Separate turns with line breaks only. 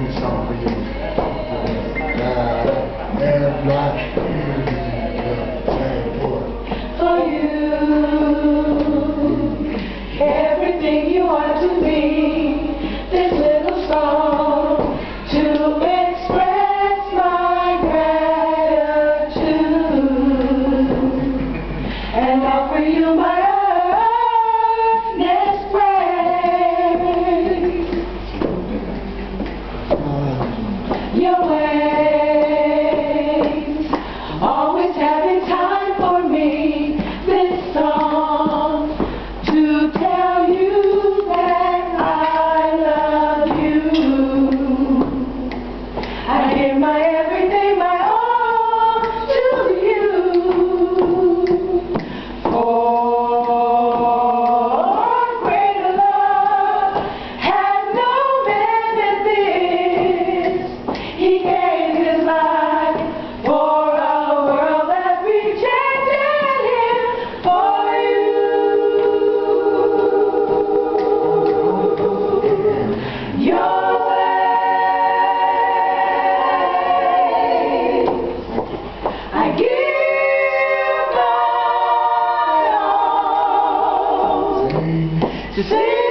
this song for you. And Rock playing
for you, everything you are to me. This little song to express my gratitude and offer you my earnest praise. Your ways, always having time for me. This song to tell you that I love you. I give my everything, my all to you. For greater love has no man than this. He gave his life for a world that rejected him. For you, your way, I give my all to sing.